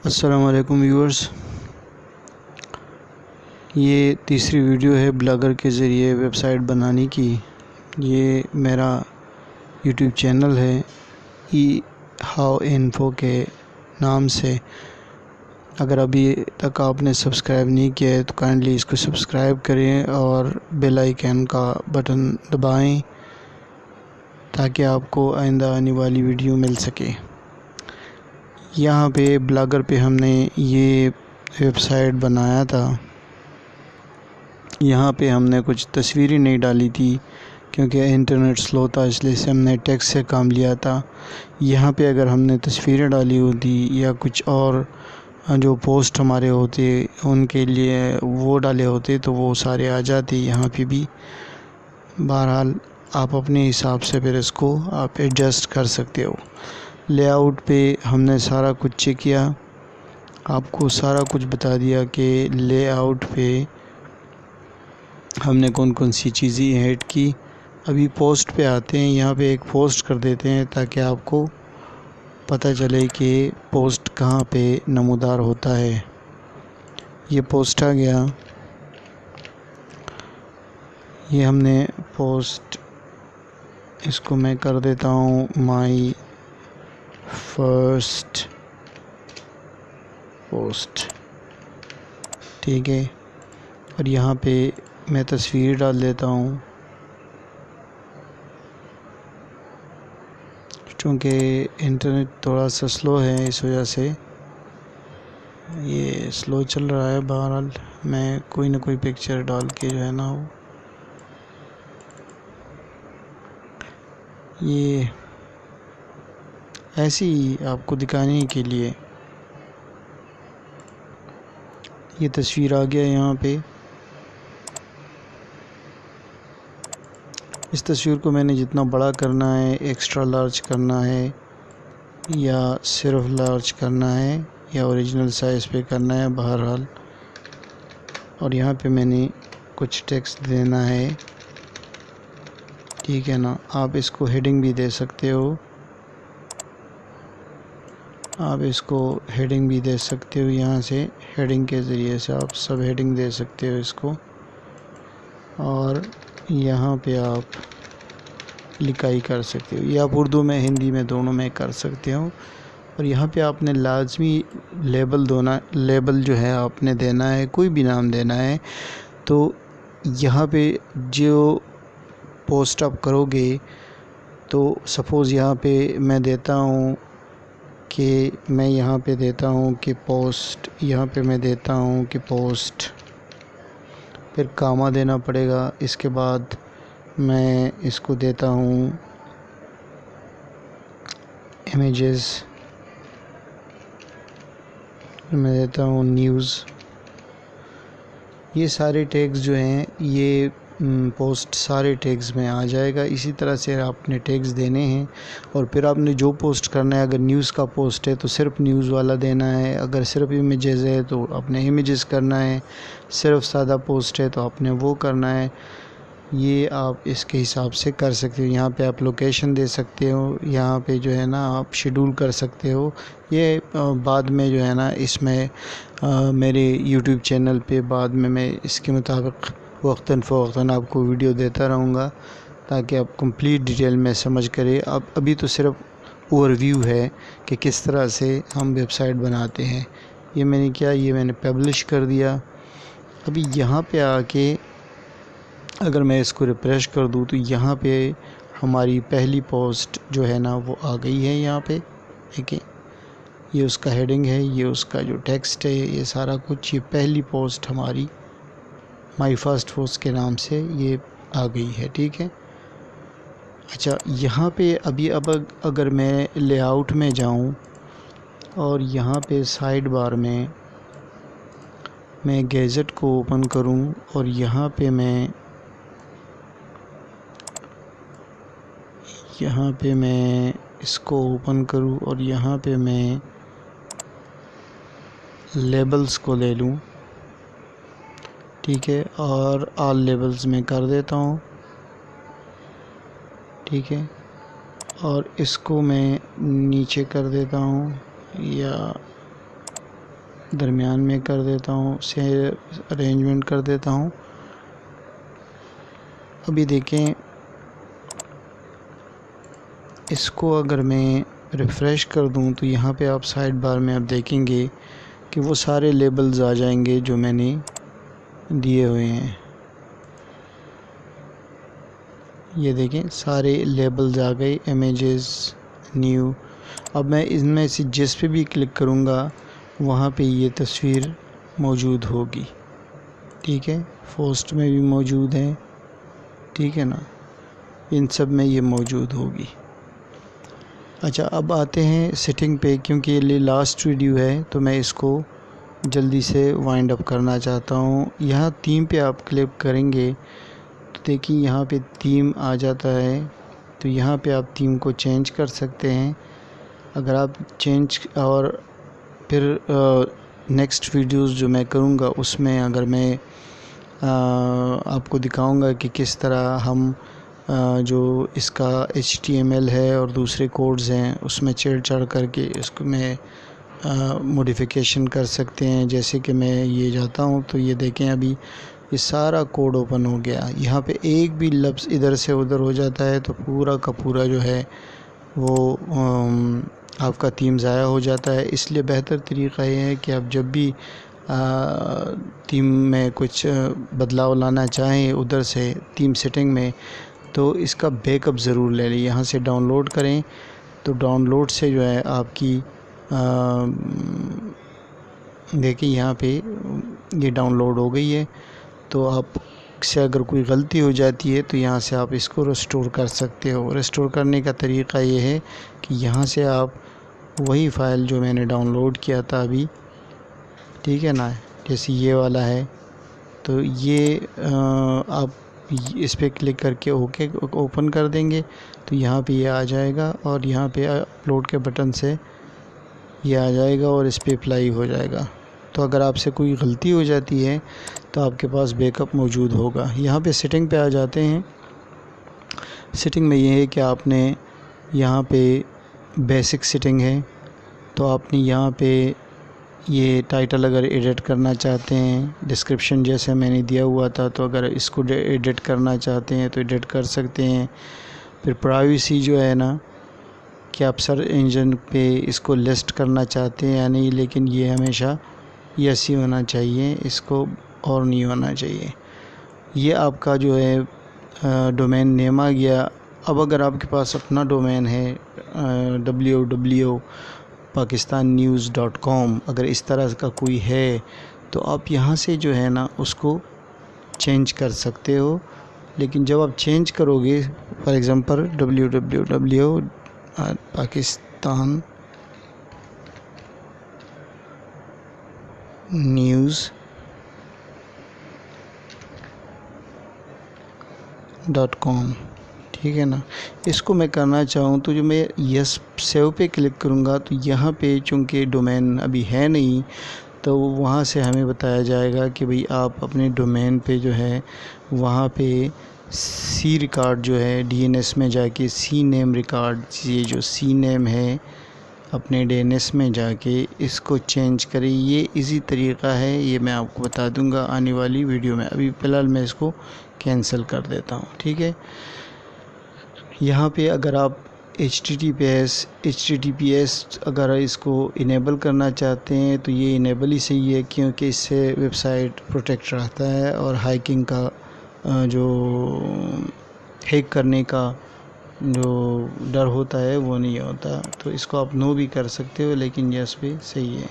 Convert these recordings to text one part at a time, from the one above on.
السلام علیکم ویورز، یہ تیسری ویڈیو ہے بلاگر کے ذریعے ویب سائٹ بنانے کی۔ یہ میرا یوٹیوب چینل ہے ہاؤ انفو کے نام سے۔ اگر ابھی تک آپ نے سبسکرائب نہیں کیا ہے تو کائنڈلی اس کو سبسکرائب کریں اور بیل آئیکن کا بٹن دبائیں تاکہ آپ کو آئندہ آنے والی ویڈیو مل سکے۔ یہاں پہ بلاگر پہ ہم نے یہ ویب سائٹ بنایا تھا۔ یہاں پہ ہم نے کچھ تصویریں نہیں ڈالی تھی کیونکہ انٹرنیٹ سلو تھا، اس لیے سے ہم نے ٹیکسٹ سے کام لیا تھا۔ یہاں پہ اگر ہم نے تصویریں ڈالی ہوتی یا کچھ اور جو پوسٹ ہمارے ہوتے ان کے لیے وہ ڈالے ہوتے تو وہ سارے آ جاتے یہاں پہ بھی۔ بہرحال آپ اپنے حساب سے پھر اس کو آپ ایڈجسٹ کر سکتے ہو۔ لے آؤٹ پہ ہم نے سارا کچھ چیک کیا، آپ کو سارا کچھ بتا دیا کہ لے آؤٹ پہ ہم نے کون کون سی چیزیں ایڈ کی۔ ابھی پوسٹ پہ آتے ہیں، یہاں پہ ایک پوسٹ کر دیتے ہیں تاکہ آپ کو پتہ چلے کہ پوسٹ کہاں پہ نمودار ہوتا ہے۔ یہ پوسٹ آ گیا، یہ ہم نے پوسٹ، اس کو میں کر دیتا ہوں مائی فرسٹ پوسٹ، ٹھیک ہے۔ اور یہاں پہ میں تصویر ڈال دیتا ہوں، چونکہ انٹرنیٹ تھوڑا سا سلو ہے اس وجہ سے یہ سلو چل رہا ہے۔ بہرحال میں کوئی نہ کوئی پکچر ڈال کے جو ہے نا یہ ایسی آپ کو دکھانے کے لیے یہ تصویر آ گیا۔ یہاں پہ اس تصویر کو میں نے جتنا بڑا کرنا ہے، ایکسٹرا لارج کرنا ہے یا صرف لارج کرنا ہے یا اوریجنل سائز پہ کرنا ہے، بہرحال۔ اور یہاں پہ میں نے کچھ ٹیکسٹ دینا ہے، ٹھیک ہے نا۔ آپ اس کو ہیڈنگ بھی دے سکتے ہو، یہاں سے ہیڈنگ کے ذریعے سے آپ سب ہیڈنگ دے سکتے ہو اس کو۔ اور یہاں پہ آپ لکھائی کر سکتے ہو، یا آپ اردو میں ہندی میں دونوں میں کر سکتے ہو۔ اور یہاں پہ آپ نے لازمی لیبل جو ہے آپ نے دینا ہے، کوئی بھی نام دینا ہے۔ تو یہاں پہ جو پوسٹ آپ کرو گے تو سپوز یہاں پہ میں دیتا ہوں کہ پوسٹ، یہاں پہ میں دیتا ہوں کہ پوسٹ، پھر کاما دینا پڑے گا۔ اس کے بعد میں اس کو دیتا ہوں امیجز، میں دیتا ہوں نیوز۔ یہ سارے ٹیگز جو ہیں یہ پوسٹ سارے ٹیگز میں آ جائے گا۔ اسی طرح سے آپ نے ٹیگز دینے ہیں اور پھر آپ نے جو پوسٹ کرنا ہے، اگر نیوز کا پوسٹ ہے تو صرف نیوز والا دینا ہے، اگر صرف امیجز ہے تو آپ نے امیجز کرنا ہے، صرف سادہ پوسٹ ہے تو آپ نے وہ کرنا ہے۔ یہ آپ اس کے حساب سے کر سکتے ہو۔ یہاں پہ آپ لوکیشن دے سکتے ہو، یہاں پہ جو ہے نا آپ شیڈول کر سکتے ہو۔ یہ بعد میں جو ہے نا اس میں میرے یوٹیوب چینل پہ بعد میں اس کے مطابق وقتاً فوقتاً آپ کو ویڈیو دیتا رہوں گا تاکہ آپ کمپلیٹ ڈیٹیل میں سمجھ کرے۔ ابھی تو صرف اوور ویو ہے کہ کس طرح سے ہم ویب سائٹ بناتے ہیں۔ یہ میں نے کیا، یہ میں نے پبلش کر دیا۔ ابھی یہاں پہ آ کے اگر میں اس کو ریفریش کر دوں تو یہاں پہ ہماری پہلی پوسٹ جو ہے نا وہ آ گئی ہے۔ یہاں پہ دیکھیں، یہ اس کا ہیڈنگ ہے، یہ اس کا جو ٹیکسٹ ہے، یہ سارا کچھ، یہ پہلی پوسٹ ہماری مائی فرسٹ پوسٹ کے نام سے یہ آ گئی ہے، ٹھیک ہے۔ اچھا، یہاں پہ اب اگر میں لے آؤٹ میں جاؤں اور یہاں پہ سائیڈ بار میں گیجٹ کو اوپن کروں اور یہاں پہ میں اس کو اوپن کروں اور یہاں پہ میں لیبلز کو لے لوں، ٹھیک ہے، اور آل لیبلز میں کر دیتا ہوں، ٹھیک ہے۔ اور اس کو میں نیچے کر دیتا ہوں، یا درمیان میں کر دیتا ہوں، سے ارینجمنٹ کر دیتا ہوں۔ ابھی دیکھیں اس کو اگر میں ریفریش کر دوں تو یہاں پہ آپ سائڈ بار میں آپ دیکھیں گے کہ وہ سارے لیبلز آ جائیں گے جو میں نے دیے ہوئے ہیں۔ یہ دیکھیں سارے لیبلز آ گئے، امیجز، نیو۔ اب میں ان میں سے جس پہ بھی کلک کروں گا وہاں پہ یہ تصویر موجود ہوگی، ٹھیک ہے۔ پوسٹ میں بھی موجود ہے، ٹھیک ہے نا، ان سب میں یہ موجود ہوگی۔ اچھا اب آتے ہیں سیٹنگ پہ، کیونکہ یہ لاسٹ ویڈیو ہے تو میں اس کو جلدی سے وائنڈ اپ کرنا چاہتا ہوں۔ یہاں تھیم پہ آپ کلک کریں گے تو دیکھیں یہاں پہ تھیم آ جاتا ہے، تو یہاں پہ آپ تھیم کو چینج کر سکتے ہیں۔ اگر آپ چینج، اور پھر نیکسٹ ویڈیوز جو میں کروں گا اس میں اگر میں آپ کو دکھاؤں گا کہ کس طرح ہم جو اس کا HTML ہے اور دوسرے کوڈز ہیں اس میں چھیڑ چھاڑ کر کے اس کو میں موڈیفیکیشن کر سکتے ہیں۔ جیسے کہ میں یہ جاتا ہوں تو یہ دیکھیں ابھی یہ سارا کوڈ اوپن ہو گیا، یہاں پہ ایک بھی لفظ ادھر سے ادھر ہو جاتا ہے تو پورا کا پورا جو ہے وہ آپ کا تھیم ضائع ہو جاتا ہے۔ اس لیے بہتر طریقہ یہ ہے کہ آپ جب بھی تھیم میں کچھ بدلاؤ لانا چاہیں ادھر سے تھیم سیٹنگ میں، تو اس کا بیک اپ ضرور لے لیں، یہاں سے ڈاؤن لوڈ کریں تو ڈاؤن لوڈ سے جو ہے آپ کی دیکھیں یہاں پہ یہ ڈاؤن لوڈ ہو گئی ہے۔ تو آپ سے اگر کوئی غلطی ہو جاتی ہے تو یہاں سے آپ اس کو ریسٹور کر سکتے ہو۔ ریسٹور کرنے کا طریقہ یہ ہے کہ یہاں سے آپ وہی فائل جو میں نے ڈاؤن لوڈ کیا تھا ابھی، ٹھیک ہے نا، جیسے یہ والا ہے، تو یہ آپ اس پہ کلک کر کے اوکے اوپن کر دیں گے تو یہاں پہ یہ آ جائے گا، اور یہاں پہ اپلوڈ کے بٹن سے یہ آ جائے گا اور اس پہ اپلائی ہو جائے گا۔ تو اگر آپ سے کوئی غلطی ہو جاتی ہے تو آپ کے پاس بیک اپ موجود ہوگا۔ یہاں پہ سیٹنگ پہ آ جاتے ہیں۔ سیٹنگ میں یہ ہے کہ آپ نے یہاں پہ بیسک سیٹنگ ہے، تو آپ نے یہاں پہ یہ ٹائٹل اگر ایڈٹ کرنا چاہتے ہیں، ڈسکرپشن جیسے میں نے دیا ہوا تھا، تو اگر اس کو ایڈٹ کرنا چاہتے ہیں تو ایڈٹ کر سکتے ہیں۔ پھر پرائیویسی جو ہے نا کہ آپ سرچ انجن پہ اس کو لسٹ کرنا چاہتے ہیں یا نہیں، لیکن یہ ہمیشہ یس ہی ہونا چاہیے، اس کو اور نہیں ہونا چاہیے۔ یہ آپ کا جو ہے ڈومین نیم آ گیا۔ اب اگر آپ کے پاس اپنا ڈومین ہے www.pakistannews.com، اگر اس طرح کا کوئی ہے تو آپ یہاں سے جو ہے نا اس کو چینج کر سکتے ہو۔ لیکن جب آپ چینج کرو گے، فار ایگزامپل pakistannews.com، ٹھیک ہے نا، اس کو میں کرنا چاہوں تو جو میں یس سیو پہ کلک کروں گا تو یہاں پہ چونکہ ڈومین ابھی ہے نہیں، تو وہاں سے ہمیں بتایا جائے گا کہ بھئی آپ اپنے ڈومین پہ جو ہے وہاں پہ سی ریکارڈ جو ہے DNS میں جا کے سی نیم ریکارڈ، یہ جو سی نیم ہے اپنے DNS میں جا کے اس کو چینج کریں۔ یہ ایزی طریقہ ہے، یہ میں آپ کو بتا دوں گا آنے والی ویڈیو میں۔ ابھی فی الحال میں اس کو کینسل کر دیتا ہوں، ٹھیک ہے۔ یہاں پہ اگر آپ HTTPS اگر اس کو انیبل کرنا چاہتے ہیں تو یہ انیبل ہی صحیح ہے، کیونکہ اس سے ویب سائٹ پروٹیکٹ رہتا ہے اور ہیکنگ کا جو ہیک کرنے کا جو ڈر ہوتا ہے وہ نہیں ہوتا۔ تو اس کو آپ نو بھی کر سکتے ہو، لیکن یس بھی صحیح ہے۔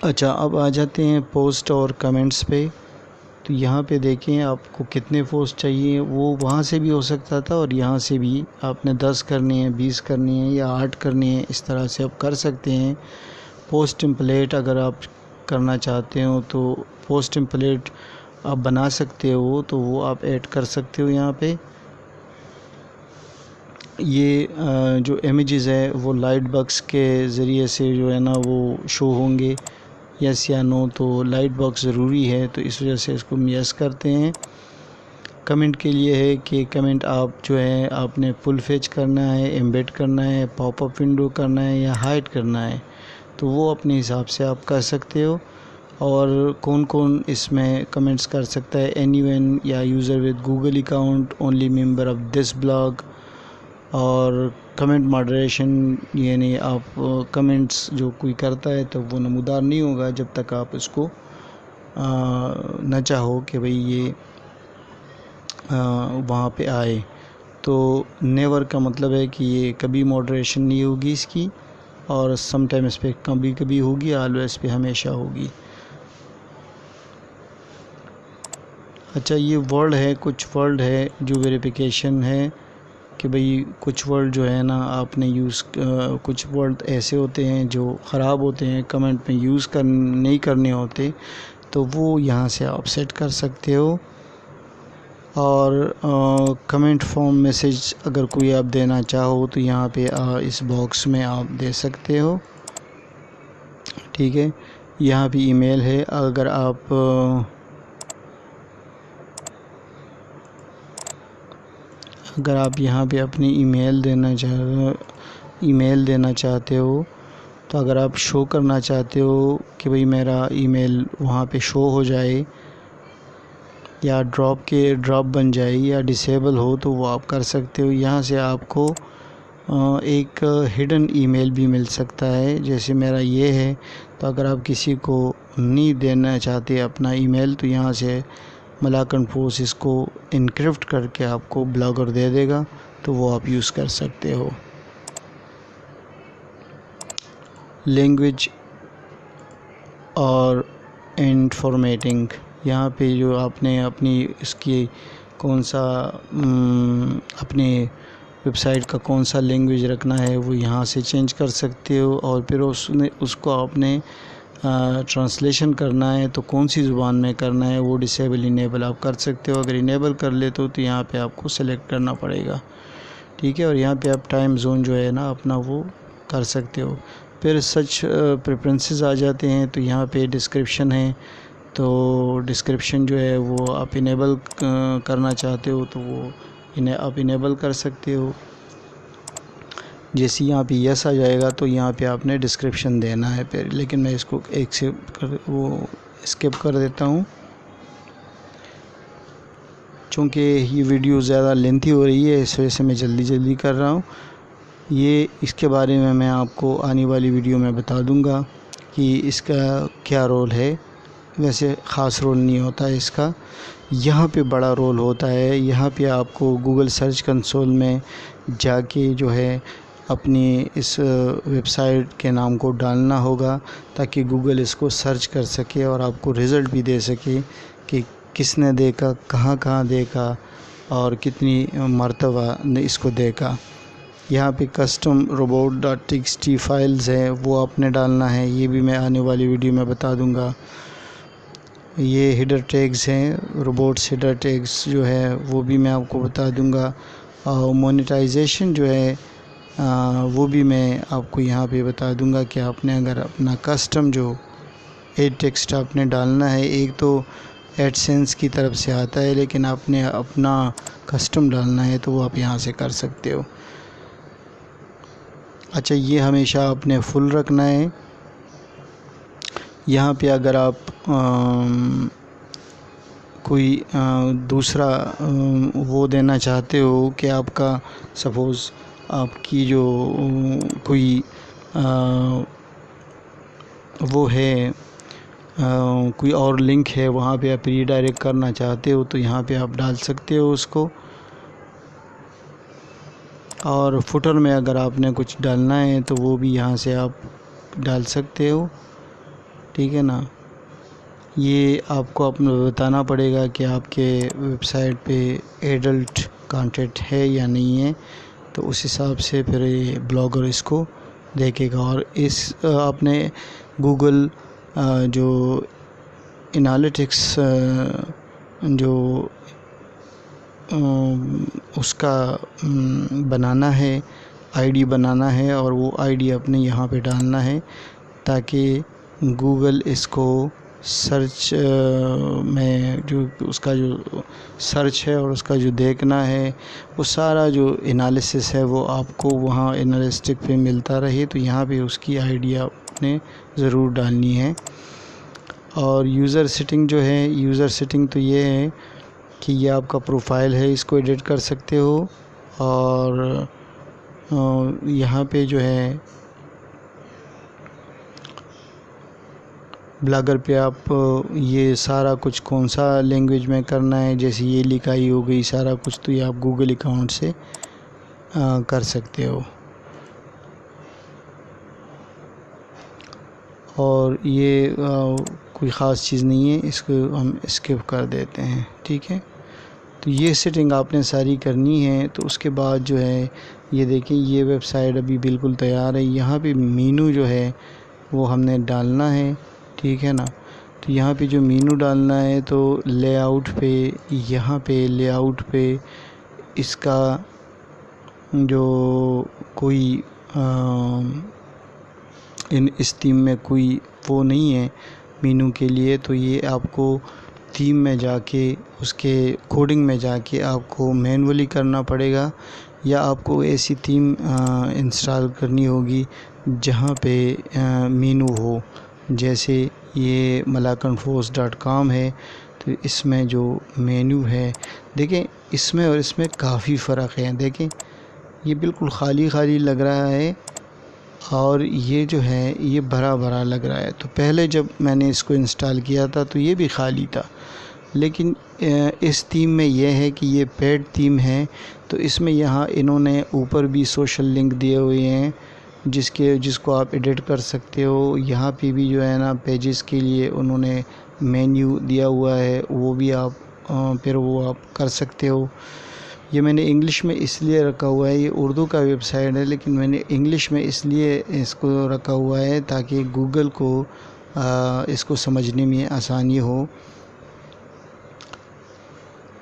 اچھا اب آ جاتے ہیں پوسٹ اور کمنٹس پہ۔ تو یہاں پہ دیکھیں آپ کو کتنے پوسٹ چاہیے، وہ وہاں سے بھی ہو سکتا تھا اور یہاں سے بھی آپ نے 10 کرنی ہے، 20 کرنی ہے یا 8 کرنی ہے، اس طرح سے آپ کر سکتے ہیں۔ پوسٹ ٹیمپلیٹ اگر آپ کرنا چاہتے ہو تو پوسٹ ٹیمپلیٹ آپ بنا سکتے ہو، تو وہ آپ ایڈ کر سکتے ہو یہاں پہ۔ یہ جو امیجز ہے وہ لائٹ باکس کے ذریعے سے جو ہے نا وہ شو ہوں گے، یس یا نو، تو لائٹ باکس ضروری ہے تو اس وجہ سے اس کو ہم یس کرتے ہیں۔ کمنٹ کے لیے ہے کہ کمنٹ آپ جو ہے آپ نے فل فیچ کرنا ہے، ایمبیڈ کرنا ہے، پاپ اپ ونڈو کرنا ہے یا ہائڈ کرنا ہے، تو وہ اپنے حساب سے آپ کر سکتے ہو۔ اور کون کون اس میں کمنٹس کر سکتا ہے؟ اینی ون یا user with Google account, only member of this blog, اور کمنٹ ماڈریشن، یعنی آپ کمنٹس جو کوئی کرتا ہے تو وہ نمودار نہیں ہوگا جب تک آپ اس کو نہ چاہو کہ بھئی یہ وہاں پہ آئے۔ تو نیور کا مطلب ہے کہ یہ کبھی ماڈریشن نہیں ہوگی اس کی، اور سم ٹائم اس پہ کبھی کبھی ہوگی، آلویز پہ ہمیشہ ہوگی۔ اچھا، یہ ورڈ ہے، کچھ ورڈ ہے جو ویریفیکیشن ہے کہ بھئی کچھ ورڈ جو ہے نا آپ نے کچھ ورڈ ایسے ہوتے ہیں جو خراب ہوتے ہیں، کمنٹ میں یوز نہیں کرنے ہوتے، تو وہ یہاں سے آپ سیٹ کر سکتے ہو۔ اور کمنٹ فارم میسیج اگر کوئی آپ دینا چاہو تو یہاں پہ اس باکس میں آپ دے سکتے ہو، ٹھیک ہے۔ یہاں پہ ای میل ہے، اگر آپ یہاں پہ اپنی ای میل دینا چاہتے ہو، تو اگر آپ شو کرنا چاہتے ہو کہ بھئی میرا ای میل وہاں پہ شو ہو جائے یا ڈراپ بن جائے یا ڈسیبل ہو، تو وہ آپ کر سکتے ہو۔ یہاں سے آپ کو ایک ہڈن ای میل بھی مل سکتا ہے، جیسے میرا یہ ہے۔ تو اگر آپ کسی کو نہیں دینا چاہتے اپنا ای میل، تو یہاں سے ملاکنڈ فورس اس کو انکرپٹ کر کے آپ کو بلاگر دے دے گا، تو وہ آپ یوز کر سکتے ہو۔ لینگویج اور اینڈ فارمیٹنگ، یہاں پہ جو آپ نے اپنی اس کی کون سا اپنے ویب سائٹ کا کون سا لینگویج رکھنا ہے وہ یہاں سے چینج کر سکتے ہو، اور پھر اس کو آپ نے ٹرانسلیشن کرنا ہے تو کون سی زبان میں کرنا ہے وہ ڈسیبل انیبل آپ کر سکتے ہو۔ اگر انیبل کر لیتے ہو تو یہاں پہ آپ کو سلیکٹ کرنا پڑے گا، ٹھیک ہے۔ اور یہاں پہ آپ ٹائم زون جو ہے نا اپنا وہ کر سکتے ہو۔ پھر سرچ پریفرنسز آ جاتے ہیں، تو یہاں پہ ڈسکرپشن ہے، تو ڈسکرپشن جو ہے وہ آپ انیبل کرنا چاہتے ہو تو وہ آپ انیبل کر سکتے ہو۔ جیسے یہاں پہ یس آ جائے گا تو یہاں پہ آپ نے ڈسکرپشن دینا ہے پھر، لیکن میں اس کو اسکپ کر دیتا ہوں، چونکہ یہ ویڈیو زیادہ لینتھی ہو رہی ہے، اس وجہ سے میں جلدی کر رہا ہوں۔ اس کے بارے میں آپ کو آنے والی ویڈیو میں بتا دوں گا کہ اس کا کیا رول ہے۔ ویسے خاص رول نہیں ہوتا ہے اس کا، یہاں پہ بڑا رول ہوتا ہے۔ یہاں پہ آپ کو گوگل سرچ کنسول میں جا کے جو ہے اپنی اس ویب سائٹ کے نام کو ڈالنا ہوگا، تاکہ گوگل اس کو سرچ کر سکے اور آپ کو رزلٹ بھی دے سکے کہ کس نے دیکھا، کہاں دیکھا، اور کتنی مرتبہ نے اس کو دیکھا۔ یہاں پہ کسٹم robot.txt فائلز ہیں، وہ آپ نے ڈالنا ہے، یہ بھی میں آنے والی ویڈیو میں بتا دوں گا۔ یہ ہیڈر ٹیگز ہیں، روبوٹس ہیڈر ٹیگز جو ہے وہ بھی میں آپ کو بتا دوں گا۔ اور مونیٹائزیشن جو ہے وہ بھی میں آپ کو یہاں پہ بتا دوں گا کہ آپ نے اگر اپنا کسٹم جو ایڈ ٹیکسٹ آپ نے ڈالنا ہے، ایک تو ایڈ سینس کی طرف سے آتا ہے، لیکن آپ نے اپنا کسٹم ڈالنا ہے تو وہ آپ یہاں سے کر سکتے ہو۔ اچھا، یہ ہمیشہ آپ نے فل رکھنا ہے۔ یہاں پہ اگر آپ کوئی دوسرا وہ دینا چاہتے ہو کہ آپ کا سپوز آپ کی جو کوئی وہ ہے، کوئی اور لنک ہے، وہاں پہ آپ ری ڈائریکٹ کرنا چاہتے ہو تو یہاں پہ آپ ڈال سکتے ہو اس کو۔ اور فوٹر میں اگر آپ نے کچھ ڈالنا ہے تو وہ بھی یہاں سے آپ ڈال سکتے ہو، ٹھیک ہے نا۔ یہ آپ کو اپنا بتانا پڑے گا کہ آپ کے ویب سائٹ پہ ایڈلٹ کانٹینٹ ہے یا نہیں ہے، تو اس حساب سے پھر یہ بلاگر اس کو دیکھے گا۔ اور آپ نے گوگل جو انالیٹکس جو اس کا بنانا ہے، آئی ڈی بنانا ہے، اور وہ آئی ڈی اپنے یہاں پہ ڈالنا ہے، تاکہ گوگل اس کو سرچ میں جو اس کا جو سرچ ہے اور اس کا جو دیکھنا ہے وہ سارا جو انالیسس ہے وہ آپ کو وہاں انالسٹک پہ ملتا رہے، تو یہاں پہ اس کی آئیڈیا آپ نے ضرور ڈالنی ہے۔ اور یوزر سیٹنگ جو ہے، یوزر سیٹنگ تو یہ ہے کہ یہ آپ کا پروفائل ہے، اس کو ایڈٹ کر سکتے ہو، اور یہاں پہ جو ہے بلاگر پہ آپ یہ سارا کچھ کون سا لینگویج میں کرنا ہے، جیسے یہ لکھائی ہو گئی سارا کچھ، تو یہ آپ گوگل اکاؤنٹ سے کر سکتے ہو۔ اور یہ کوئی خاص چیز نہیں ہے، اس کو ہم اسکپ کر دیتے ہیں، ٹھیک ہے۔ تو یہ سیٹنگ آپ نے ساری کرنی ہے۔ تو اس کے بعد جو ہے یہ دیکھیں، یہ ویب سائٹ ابھی بالکل تیار ہے۔ یہاں پہ مینو جو ہے وہ ہم نے ڈالنا ہے، ٹھیک ہے نا۔ تو یہاں پہ جو مینو ڈالنا ہے تو لے آؤٹ پہ، یہاں پہ لے آؤٹ پہ اس کا جو کوئی اس تھیم میں کوئی وہ نہیں ہے مینو کے لیے، تو یہ آپ کو تھیم میں جا کے اس کے کوڈنگ میں جا کے آپ کو مینولی کرنا پڑے گا، یا آپ کو ایسی تھیم انسٹال کرنی ہوگی جہاں پہ مینو ہو۔ جیسے یہ malakanforce.com ہے، تو اس میں جو مینو ہے دیکھیں، اس میں اور اس میں کافی فرق ہے۔ دیکھیں یہ بالکل خالی خالی لگ رہا ہے، اور یہ جو ہے یہ بھرا بھرا لگ رہا ہے۔ تو پہلے جب میں نے اس کو انسٹال کیا تھا تو یہ بھی خالی تھا، لیکن اس تھیم میں یہ ہے کہ یہ پیڈ تھیم ہے، تو اس میں یہاں انہوں نے اوپر بھی سوشل لنک دیے ہوئے ہیں جس کو آپ ایڈٹ کر سکتے ہو۔ یہاں پہ بھی جو ہے نا پیجز کے لیے انہوں نے مینیو دیا ہوا ہے، وہ بھی آپ پھر وہ آپ کر سکتے ہو۔ یہ میں نے انگلش میں اس لیے رکھا ہوا ہے، یہ اردو کا ویب سائٹ ہے لیکن میں نے انگلش میں اس لیے اس کو رکھا ہوا ہے تاکہ گوگل کو اس کو سمجھنے میں آسانی ہو۔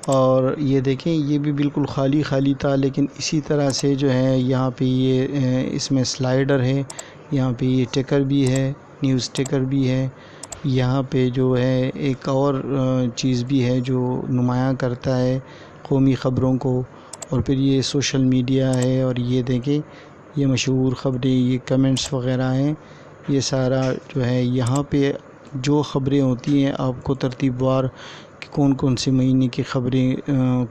اور یہ دیکھیں یہ بھی بالکل خالی خالی تھا، لیکن اسی طرح سے جو ہے یہاں پہ یہ اس میں سلائیڈر ہے، یہاں پہ یہ ٹیکر بھی ہے، نیوز ٹیکر بھی ہے، یہاں پہ جو ہے ایک اور چیز بھی ہے جو نمایاں کرتا ہے قومی خبروں کو، اور پھر یہ سوشل میڈیا ہے، اور یہ دیکھیں یہ مشہور خبریں، یہ کمنٹس وغیرہ ہیں، یہ سارا جو ہے یہاں پہ جو خبریں ہوتی ہیں آپ کو ترتیب وار کہ کون سے مہینے کی خبریں،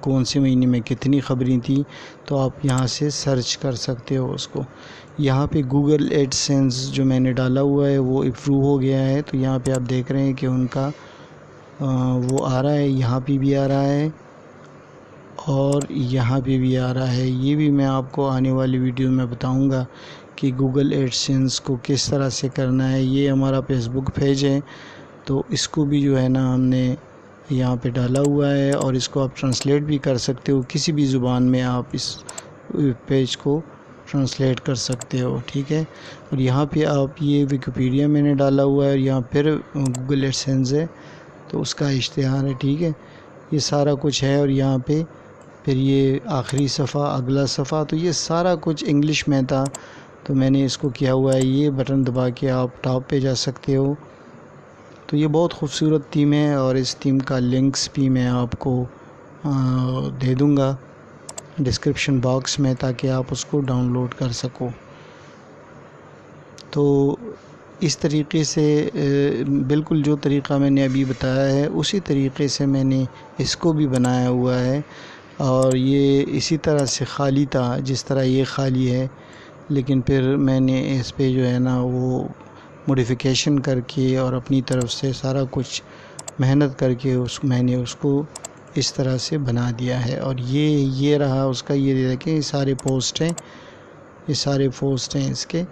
کون سے مہینے میں کتنی خبریں تھیں، تو آپ یہاں سے سرچ کر سکتے ہو اس کو۔ یہاں پہ گوگل ایڈسینس جو میں نے ڈالا ہوا ہے وہ اپروو ہو گیا ہے، تو یہاں پہ آپ دیکھ رہے ہیں کہ ان کا وہ آ رہا ہے، یہاں پہ بھی آ رہا ہے اور یہاں پہ بھی آ رہا ہے۔ یہ بھی میں آپ کو آنے والی ویڈیو میں بتاؤں گا کہ گوگل ایڈسینس کو کس طرح سے کرنا ہے۔ یہ ہمارا فیس بک پیج ہے، تو اس کو بھی جو ہے نا ہم نے یہاں پہ ڈالا ہوا ہے، اور اس کو آپ ٹرانسلیٹ بھی کر سکتے ہو، کسی بھی زبان میں آپ اس پیج کو ٹرانسلیٹ کر سکتے ہو، ٹھیک ہے۔ اور یہاں پہ آپ یہ ویکیپیڈیا میں نے ڈالا ہوا ہے، اور یہاں پھر گوگل ایڈسینس ہے تو اس کا اشتہار ہے، ٹھیک ہے۔ یہ سارا کچھ ہے، اور یہاں پہ پھر یہ آخری صفحہ، اگلا صفحہ، تو یہ سارا کچھ انگلش میں تھا، تو میں نے اس کو کیا ہوا ہے، یہ بٹن دبا کے آپ ٹاپ پہ جا سکتے ہو۔ تو یہ بہت خوبصورت تھیم ہے، اور اس تھیم کا لنکس بھی میں آپ کو دے دوں گا ڈسکرپشن باکس میں، تاکہ آپ اس کو ڈاؤن لوڈ کر سکو۔ تو اس طریقے سے بالکل جو طریقہ میں نے ابھی بتایا ہے اسی طریقے سے میں نے اس کو بھی بنایا ہوا ہے، اور یہ اسی طرح سے خالی تھا جس طرح یہ خالی ہے، لیکن پھر میں نے اس پہ جو ہے نا وہ موڈیفیکیشن کر کے اور اپنی طرف سے سارا کچھ محنت کر کے میں نے اس کو اس طرح سے بنا دیا ہے۔ اور یہ رہا اس کا، یہ دیکھیں یہ سارے پوسٹ ہیں، یہ سارے پوسٹ ہیں اس کے۔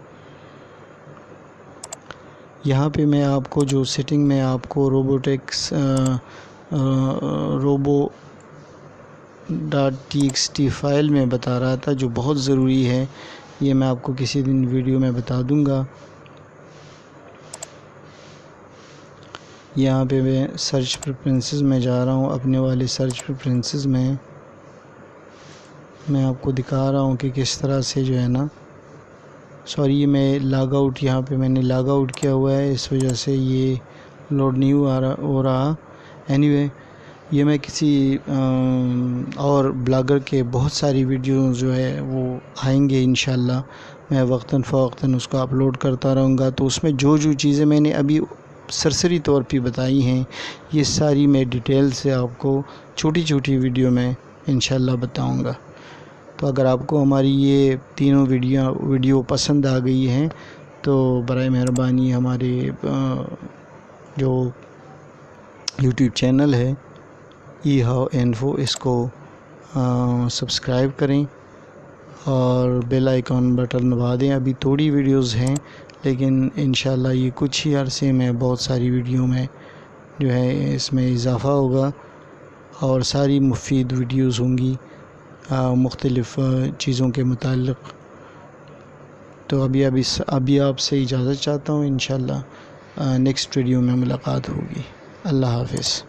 یہاں پہ میں آپ کو جو سیٹنگ میں آپ کو robo.txt فائل میں بتا رہا تھا جو بہت ضروری ہے، یہ میں آپ کو کسی دن ویڈیو میں بتا دوں گا۔ یہاں پہ میں سرچ پریفرنسز میں جا رہا ہوں، اپنے والے سرچ پریفرنسز میں میں آپ کو دکھا رہا ہوں کہ کس طرح سے جو ہے نا، سوری میں لاگ آؤٹ، یہاں پہ میں نے لاگ آؤٹ کیا ہوا ہے، اس وجہ سے یہ لوڈ نہیں ہو رہا. اینی وے یہ میں کسی اور بلاگر کے بہت ساری ویڈیوز جو ہے وہ آئیں گے انشاءاللہ. میں وقتاً فوقتاً اس کو اپلوڈ کرتا رہوں گا. تو اس میں جو چیزیں میں نے ابھی سرسری طور پہ بتائی ہیں یہ ساری میں ڈیٹیل سے آپ کو چھوٹی چھوٹی ویڈیو میں انشاءاللہ بتاؤں گا. تو اگر آپ کو ہماری یہ تینوں ویڈیو پسند آ گئی ہیں تو برائے مہربانی ہمارے جو یوٹیوب چینل ہے ای ہاؤ انفو اس کو سبسکرائب کریں اور بیل آئیکن بٹن دبا دیں. ابھی تھوڑی ویڈیوز ہیں لیکن انشاءاللہ یہ کچھ ہی عرصے میں بہت ساری ویڈیو میں جو ہے اس میں اضافہ ہوگا اور ساری مفید ویڈیوز ہوں گی مختلف چیزوں کے متعلق. تو ابھی آپ سے اجازت چاہتا ہوں. انشاءاللہ نیکسٹ ویڈیو میں ملاقات ہوگی. اللہ حافظ.